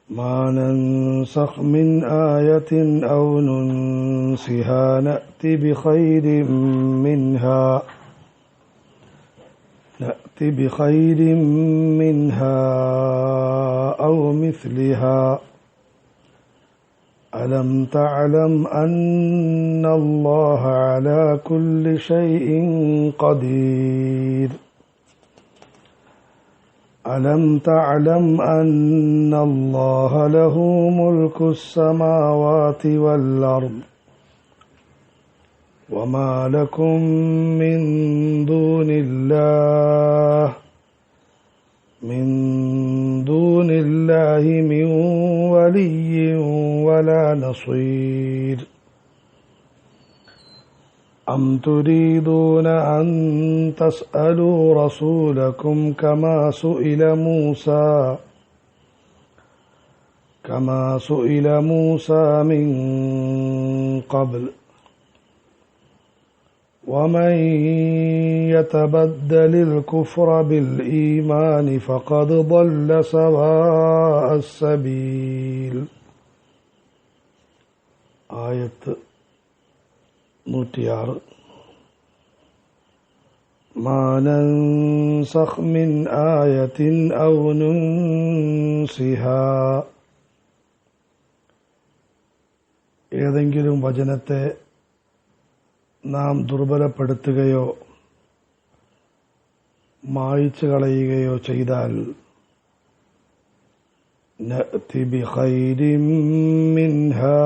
ما ننسخ من آية أو ننسها نأت بخير منها أو مثلها ألم تعلم أن الله على كل شيء قدير ألم تعلم أن الله له ملك السماوات والأرض وما لكم من دون الله من ولي ولا نصير أم تريدون أن تسألوا رسولكم كما سئل موسى من قبل ومن يتبدل الكفر بالإيمان فقد ضل سواء السبيل. ആയത്ത് 106. മാ നൻസഖ് മിൻ ആയത്തിൻ ഔ നുൻസിഹാ, ഏതെങ്കിലും വചനത്തെ നാം ദുർബലപ്പെടുത്തുകയോ മായ്ച്ചു കളയുകയോ ചെയ്താൽ നഅതി ബിഖൈരിൻ മിൻഹാ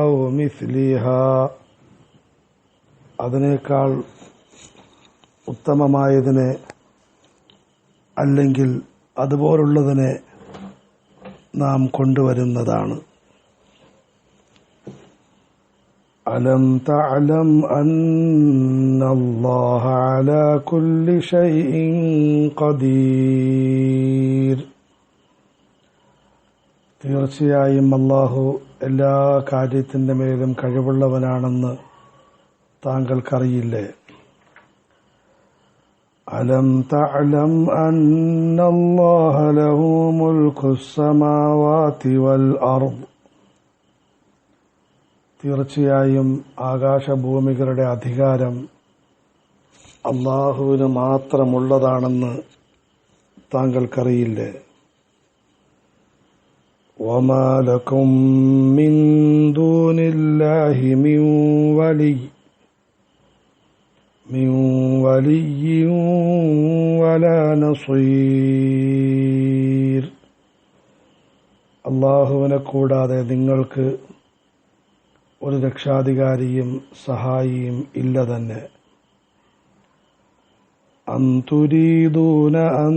ഔ മിസ്ലിഹാ, അതിനേക്കാൾ ഉത്തമമായതിനെ അല്ലെങ്കിൽ അതുപോലുള്ളതിനെ നാം കൊണ്ടുവരുന്നതാണ്. അലം തഅലം അന്നല്ലാഹ അലാ കുല്ലി ഷൈഇൻ ഖദീർ, തീർച്ചയായും അല്ലാഹു എല്ലാ കാര്യത്തിന്റെ മേലും കഴിവുള്ളവനാണെന്ന് താങ്കൾക്കറിയില്ലേ? അലം തഅലം അന്നല്ലാഹ ലഹു മുൽക്കുസ് സമാവാതി വൽ അർദ്, തീർച്ചയായും ആകാശഭൂമികളുടെ അധികാരം അല്ലാഹുവിന് മാത്രമുള്ളതാണെന്ന് താങ്കൾക്കറിയില്ലേ? വമാ ലക്കും മിൻ ദൂനില്ലാഹി മിൻ വലിയ്യിൻ വലാ നസീർ, അല്ലാഹുവിനെ കൂടാതെ നിങ്ങൾക്ക് ഒരു രക്ഷാധികാരിയും സഹായിയും ഇല്ല തന്നെ. അം തുരീദൂന അൻ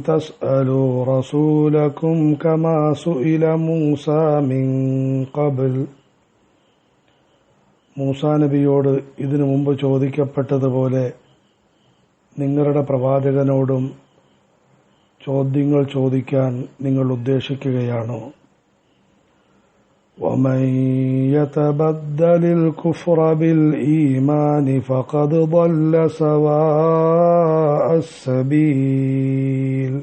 തസ്അലൂ റസൂലക്കും കമാ സുഇല മൂസാ മിൻ ഖബ്ൽ, മൂസാ നബിയോട് ഇതിനു മുമ്പ് ചോദിക്കപ്പെട്ടതുപോലെ നിങ്ങളുടെ പ്രവാചകനോടും ചോദ്യങ്ങൾ ചോദിക്കാൻ നിങ്ങൾ ഉദ്ദേശിക്കുകയാണോ? ومن يتبدل الكفر بالإيمان فقد ضل سواء السبيل,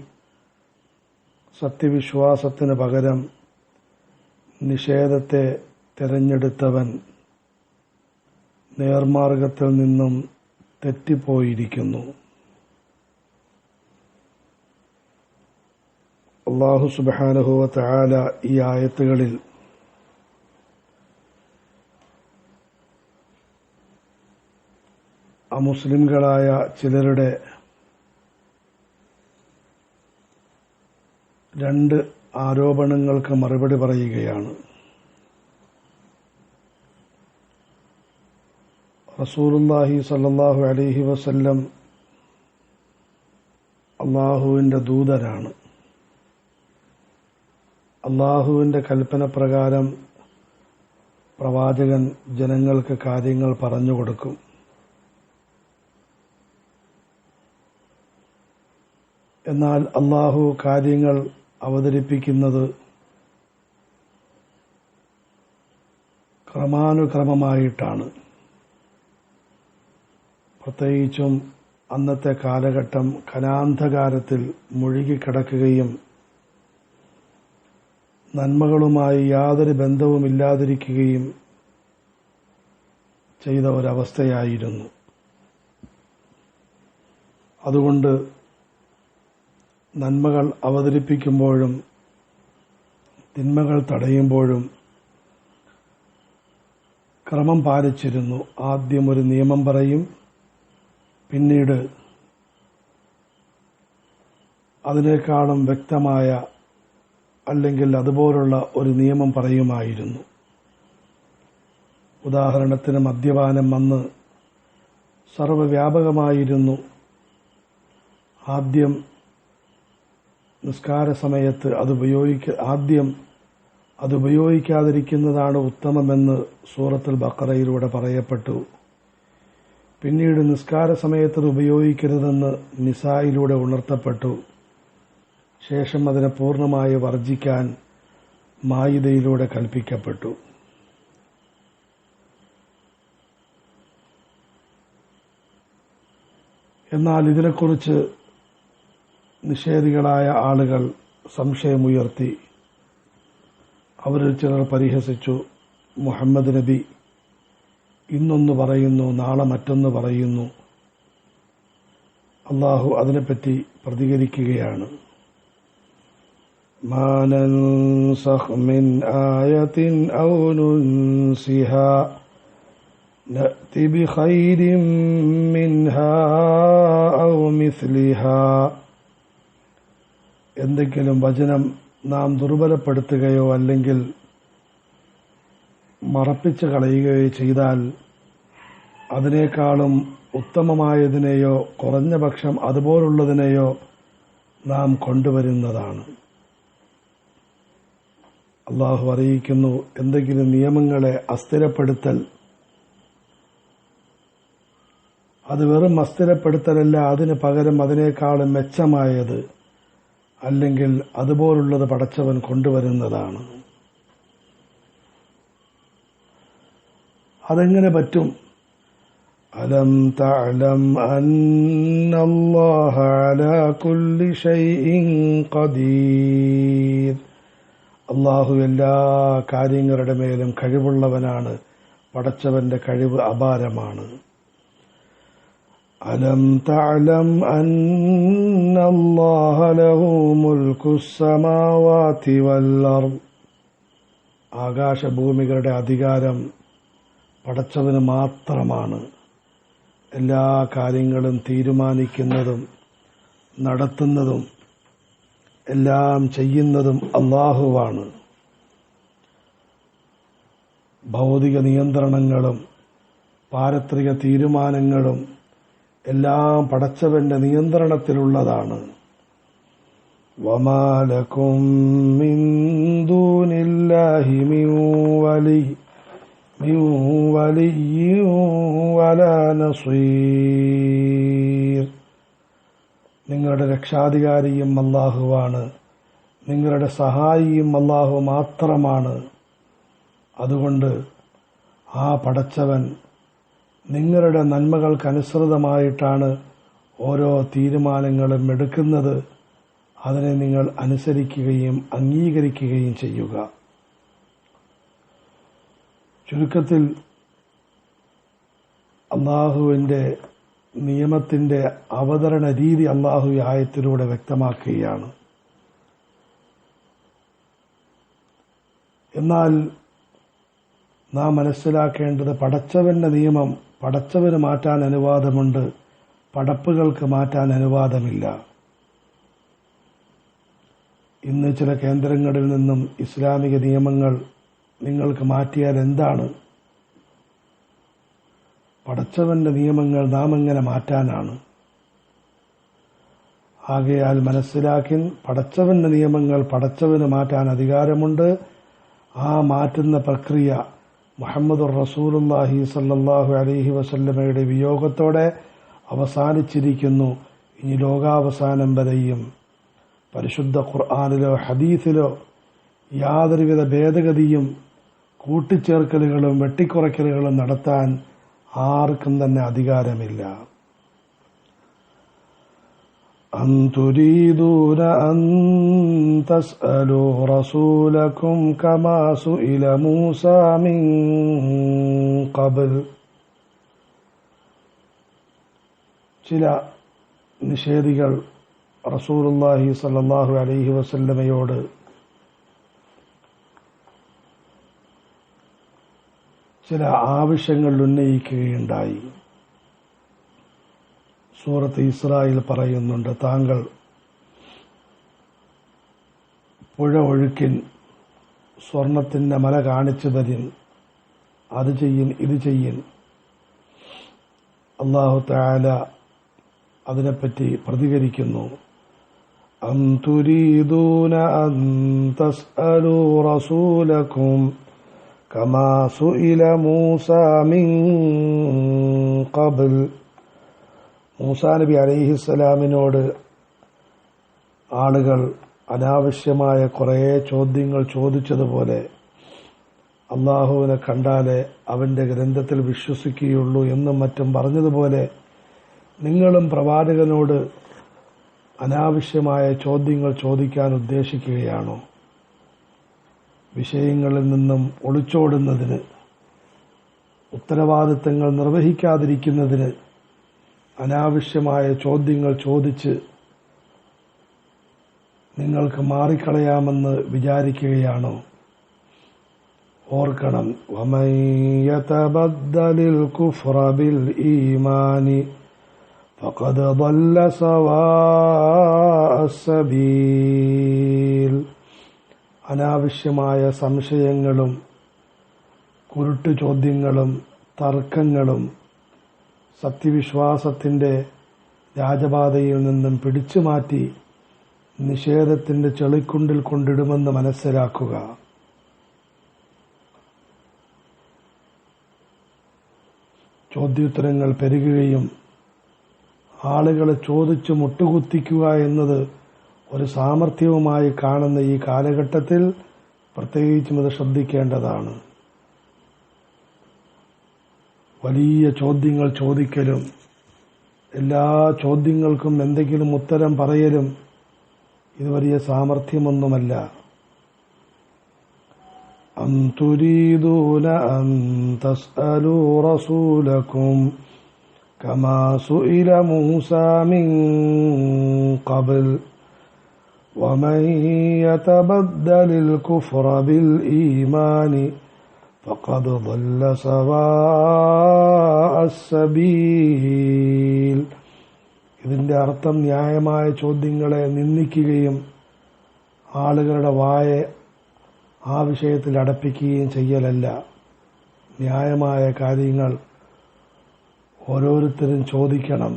സത്യവിശ്വാസത്തിന് പകരം നിഷേധത്തെ തിരഞ്ഞെടുത്തവൻ നേർമാർഗത്തിൽ നിന്നും തെറ്റിപ്പോയിരിക്കുന്നു. അല്ലാഹു സുബ്ഹാനഹു വ തആല ഈ ആയത്തുകളിൽ അമുസ്ലിംകളായ ചിലരുടെ രണ്ട് ആരോപണങ്ങൾക്ക് മറുപടി പറയുകയാണ്. റസൂലുള്ളാഹി സ്വല്ലല്ലാഹു അലൈഹി വസല്ലം അല്ലാഹുവിന്റെ ദൂതനാണ്. അല്ലാഹുവിന്റെ കൽപ്പന പ്രകാരം പ്രവാചകൻ ജനങ്ങൾക്ക് കാര്യങ്ങൾ പറഞ്ഞുകൊടുക്കും. എന്നാൽ അല്ലാഹു കാര്യങ്ങൾ അവതരിപ്പിക്കുന്നത് ക്രമാനുക്രമമായിട്ടാണ്. പ്രത്യേകിച്ചും അന്നത്തെ കാലഘട്ടം കനാന്ധകാരത്തിൽ മുഴുകിക്കിടക്കുകയും നന്മകളുമായി യാതൊരു ബന്ധവുമില്ലാതിരിക്കുകയും ചെയ്ത ഒരവസ്ഥയായിരുന്നു. അതുകൊണ്ട് നന്മകൾ അവതരിപ്പിക്കുമ്പോഴും തിന്മകൾ തടയുമ്പോഴും ക്രമം പാലിച്ചിരുന്നു. ആദ്യം ഒരു നിയമം പറയും, പിന്നീട് അതിനേക്കാളും വ്യക്തമായ അല്ലെങ്കിൽ അതുപോലുള്ള ഒരു നിയമം പറയുമായിരുന്നു. ഉദാഹരണത്തിന് മദ്യപാനം അന്ന് സർവ്വവ്യാപകമായിരുന്നു. ആദ്യം നിസ്കാര സമയത്ത് ആദ്യം അത് ഉപയോഗിക്കാതിരിക്കുന്നതാണ് ഉത്തമമെന്ന് സൂറത്തുൽ ബഖറയിലൂടെ പറയപ്പെട്ടു. പിന്നീട് നിസ്കാര സമയത്ത് അത് ഉപയോഗിക്കരുതെന്ന് നിസായിലൂടെ ഉണർത്തപ്പെട്ടു. ശേഷം അതിനെ പൂർണ്ണമായി വർജിക്കാൻ മായിദയിലൂടെ കൽപ്പിക്കപ്പെട്ടു. എന്നാൽ ഇതിനെക്കുറിച്ച് നിഷേധികളായ ആളുകൾ സംശയമുയർത്തി. അവരിൽ ചിലർ പരിഹസിച്ചു, മുഹമ്മദ് നബി ഇന്നൊന്ന് പറയുന്നു, നാളെ മറ്റൊന്ന് പറയുന്നു. അള്ളാഹു അതിനെപ്പറ്റി പ്രതികരിക്കുകയാണ്. മാ നൻസഖ് മിൻ ആയത്തിൻ ഔ നുൻസിഹാ നഅതി ബിഖൈരിൻ മിൻഹാ ഔ മിസ്ലിഹാ. എന്തെങ്കിലും വചനം നാം ദുർബലപ്പെടുത്തുകയോ അല്ലെങ്കിൽ മറപ്പിച്ചു കളയുകയോ ചെയ്താൽ അതിനേക്കാളും ഉത്തമമായതിനെയോ കുറഞ്ഞ പക്ഷം അതുപോലുള്ളതിനെയോ നാം കൊണ്ടുവരുന്നതാണ്. അള്ളാഹു അറിയിക്കുന്നു, എന്തെങ്കിലും നിയമങ്ങളെ അസ്ഥിരപ്പെടുത്തൽ അത് വെറും അസ്ഥിരപ്പെടുത്തലല്ല, അതിന് പകരം അതിനേക്കാളും മെച്ചമായത് അല്ലെങ്കിൽ അതുപോലുള്ളത് പടച്ചവൻ കൊണ്ടുവരുന്നതാണ്. അതെങ്ങനെ പറ്റും? അലം തഅലം അന്നല്ലാഹ അലാ കുല്ലി ഷൈഇൻ ഖദീർ. അല്ലാഹു എല്ലാ കാര്യങ്ങളുടെ മേലും കഴിവുള്ളവനാണ്. പടച്ചവന്റെ കഴിവ് അപാരമാണ്. അലം തഅലം അന്നല്ലാഹ ലഹു മുൽകുസ് സമാവാതി വൽ അർദ്. ആകാശഭൂമികളുടെ അധികാരം പടച്ചവന് മാത്രമാണ്. എല്ലാ കാര്യങ്ങളും തീരുമാനിക്കുന്നതും നടത്തുന്നതും എല്ലാം ചെയ്യുന്നതും അല്ലാഹുവാണ്. ഭൗതിക നിയന്ത്രണങ്ങളും പാരത്രിക തീരുമാനങ്ങളും എല്ലാം പടച്ചവന്റെ നിയന്ത്രണത്തിലുള്ളതാണ്. വമാ ലകും മിൻ ദൂനില്ലാഹി മിൻ വലിയ്യിൻ വലാ നസീർ. നിങ്ങളുടെ രക്ഷാധികാരിയും അല്ലാഹുവാണ്, നിങ്ങളുടെ സഹായിയും അല്ലാഹു മാത്രമാണ്. അതുകൊണ്ട് ആ പടച്ചവൻ നിങ്ങളുടെ നന്മകൾക്കനുസൃതമായിട്ടാണ് ഓരോ തീരുമാനങ്ങളും എടുക്കുന്നത്. അതിനെ നിങ്ങൾ അനുസരിക്കുകയും അംഗീകരിക്കുകയും ചെയ്യുക. ചുരുക്കത്തിൽ അള്ളാഹുവിന്റെ നിയമത്തിന്റെ അവതരണ രീതി അള്ളാഹു ഈ ആയത്തിലൂടെ വ്യക്തമാക്കുകയാണ്. എന്നാൽ നാം മനസ്സിലാക്കേണ്ടത്, പടച്ചവന്റെ നിയമം പടച്ചവന് മാറ്റാൻ അനുവാദമുണ്ട്, പടപ്പുകൾക്ക് മാറ്റാൻ അനുവാദമില്ല. ഇന്ന് ചില കേന്ദ്രങ്ങളിൽ നിന്നും ഇസ്ലാമിക നിയമങ്ങൾ നിങ്ങൾക്ക് മാറ്റിയാൽ എന്താണ്? പടച്ചവന്റെ നിയമങ്ങൾ നാം എങ്ങനെ മാറ്റാനാണ്? ആകയാൽ മനസ്സിലാക്കി, പടച്ചവന്റെ നിയമങ്ങൾ പടച്ചവന് മാറ്റാൻ അധികാരമുണ്ട്. ആ മാറ്റുന്ന പ്രക്രിയ മുഹമ്മദുർ റസൂലുള്ളാഹി സ്വല്ലല്ലാഹു അലൈഹി വസല്ലമയുടെ വിയോഗത്തോടെ അവസാനിച്ചിരിക്കുന്നു. ഇനി ലോകാവസാനം വരെയും പരിശുദ്ധ ഖുർആനിലോ ഹദീസിലോ യാതൊരുവിധ ഭേദഗതിയും കൂട്ടിച്ചേർക്കലുകളും വെട്ടിക്കുറയ്ക്കലുകളും നടത്താൻ ആർക്കും തന്നെ അധികാരമില്ല. أم تريدون أن تسألوا رسولكم كما سئل موسى من قبل. ചില നിഷേധികൾ റസൂലുള്ളാഹി സ്വല്ലല്ലാഹു അലൈഹി വസല്ലമയോട് ചില ആവശ്യങ്ങൾ ഉന്നയിക്കുകയുണ്ടായി. സൂറത്ത് ഇസ്രായിൽ പറയുന്നുണ്ട്, താങ്കൾ പുഴ ഒഴുക്കിൻ, സ്വർണത്തിന്റെ മല കാണിച്ചു തരിൻ, അത് ചെയ്യിൻ, ഇത് ചെയ്യിൻ. അല്ലാഹു തആല അതിനെപ്പറ്റി പ്രതികരിക്കുന്നു, അം തുരീദൂന അൻ തസ്അലൂ റസൂലക്കും കമാ സുഇല മൂസാ മിൻ ഖബ്ൽ. മൂസാ നബി അലൈഹിസ്സലാമിനോട് ആളുകൾ അനാവശ്യമായ കുറേ ചോദ്യങ്ങൾ ചോദിച്ചതുപോലെ അള്ളാഹുവിനെ കണ്ടാലേ അവന്റെ ഗ്രന്ഥത്തിൽ വിശ്വസിക്കുകയുള്ളൂ എന്നും മറ്റും പറഞ്ഞതുപോലെ നിങ്ങളും പ്രവാചകനോട് അനാവശ്യമായ ചോദ്യങ്ങൾ ചോദിക്കാൻ ഉദ്ദേശിക്കുകയാണോ? വിഷയങ്ങളിൽ നിന്നും ഒളിച്ചോടുന്നതിന്, ഉത്തരവാദിത്തങ്ങൾ നിർവഹിക്കാതിരിക്കുന്നതിന് അനാവശ്യമായ ചോദ്യങ്ങൾ ചോദിച്ച് നിങ്ങൾക്ക് മാറിക്കളയാമെന്ന് വിചാരിക്കുകയാണോ? ഓർക്കണം, വമൻ യതബദ്ദലിൽ കുഫ്റ ബിൽ ഈമാനി ഫഖദ് ضل سواء السبيل. അനാവശ്യമായ സംശയങ്ങളും കുരുട്ടു ചോദ്യങ്ങളും തർക്കങ്ങളും സത്യവിശ്വാസത്തിന്റെ രാജപാതയിൽ നിന്നും പിടിച്ചുമാറ്റി നിഷേധത്തിന്റെ ചെളിക്കുണ്ടിൽ കൊണ്ടിടുമെന്ന് മനസ്സിലാക്കുക. ചോദ്യോത്തരങ്ങൾ പെരുകുകയും ആളുകളെ ചോദിച്ചു മുട്ടുകുത്തിക്കുക എന്നത് ഒരു സാമർഥ്യവുമായി കാണുന്ന ഈ കാലഘട്ടത്തിൽ പ്രത്യേകിച്ചും ഇത് ശ്രദ്ധിക്കേണ്ടതാണ്. വലിയ ചോദ്യങ്ങൾ ചോദിക്കലും എല്ലാ ചോദ്യങ്ങൾക്കും എന്തെങ്കിലും ഉത്തരം പറയലും ഇത് വലിയ സാമർഥ്യമൊന്നുമല്ല. അം തുരീദൂന അൻ തസ്അലൂ റസൂലക്കും കമാ സുഇല മൂസാ മിൻ ഖബ്ൽ വമൻ യതബദ്ദലിൽ കുഫ്റ ബിൽ ഈമാനി ഫഖദ് ضل سواء السبيل. ഇതിന്റെ അർത്ഥം ന്യായമായ ചോദ്യങ്ങളെ നിന്ദിക്കുകയും ആളുകളുടെ വായെ ആ വിഷയത്തിൽ അടപ്പിക്കുകയും ചെയ്യലല്ല. ന്യായമായ കാര്യങ്ങൾ ഓരോരുത്തരും ചോദിക്കണം.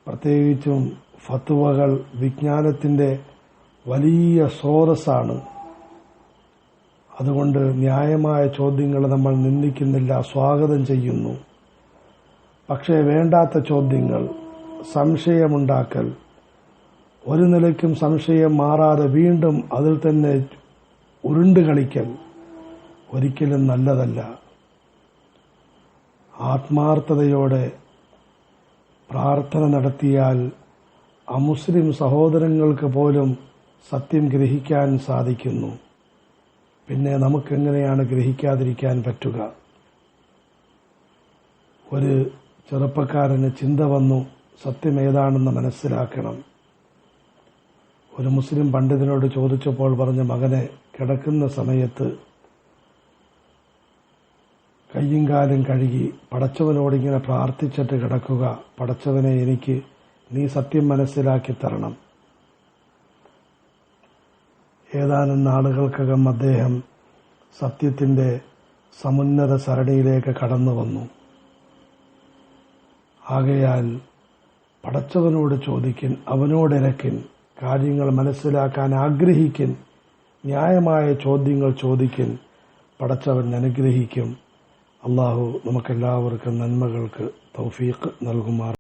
പ്രത്യേകിച്ചും ഫത്വകൾ വിജ്ഞാനത്തിന്റെ വലിയ സ്രോതസ്സാണ്. അതുകൊണ്ട് ന്യായമായ ചോദ്യങ്ങൾ നമ്മൾ നിന്ദിക്കുന്നില്ല, സ്വാഗതം ചെയ്യുന്നു. പക്ഷേ വേണ്ടാത്ത ചോദ്യങ്ങൾ, സംശയമുണ്ടാക്കൽ, ഒരു നിലയ്ക്കും സംശയം മാറാതെ വീണ്ടും അതിൽ തന്നെ ഉരുണ്ട് കളിക്കൽ ഒരിക്കലും നല്ലതല്ല. ആത്മാർത്ഥതയോടെ പ്രാർത്ഥന നടത്തിയാൽ അമുസ്ലിം സഹോദരങ്ങൾക്ക് പോലും സത്യം ഗ്രഹിക്കാൻ സാധിക്കുന്നു. പിന്നെ നമുക്കെങ്ങനെയാണ് ഗ്രഹിക്കാതിരിക്കാൻ പറ്റുക? ഒരു ചെറുപ്പക്കാരന് ചിന്ത വന്നു, സത്യം ഏതാണെന്ന് മനസ്സിലാക്കണം. ഒരു മുസ്ലിം പണ്ഡിതനോട് ചോദിച്ചപ്പോൾ പറഞ്ഞ, മകനെ കിടക്കുന്ന സമയത്ത് കയ്യും കാലും കഴുകി പടച്ചവനോടിങ്ങനെ പ്രാർത്ഥിച്ചിട്ട് കിടക്കുക, പടച്ചവനെ എനിക്ക് നീ സത്യം മനസ്സിലാക്കി തരണം. ഏതാനും നാളുകൾക്കകം അദ്ദേഹം സത്യത്തിന്റെ സമുന്നത സരണിയിലേക്ക് കടന്നു വന്നു. ആകയാൽ പടച്ചവനോട് ചോദിക്കിൻ, അവനോടിരക്കിൻ, കാര്യങ്ങൾ മനസ്സിലാക്കാൻ ആഗ്രഹിക്കിൻ, ന്യായമായ ചോദ്യങ്ങൾ ചോദിക്കിൻ, പടച്ചവൻ അനുഗ്രഹിക്കും. അല്ലാഹു നമുക്കെല്ലാവർക്കും നന്മകൾക്ക് തൗഫീഖ് നൽകുമാറാകട്ടെ.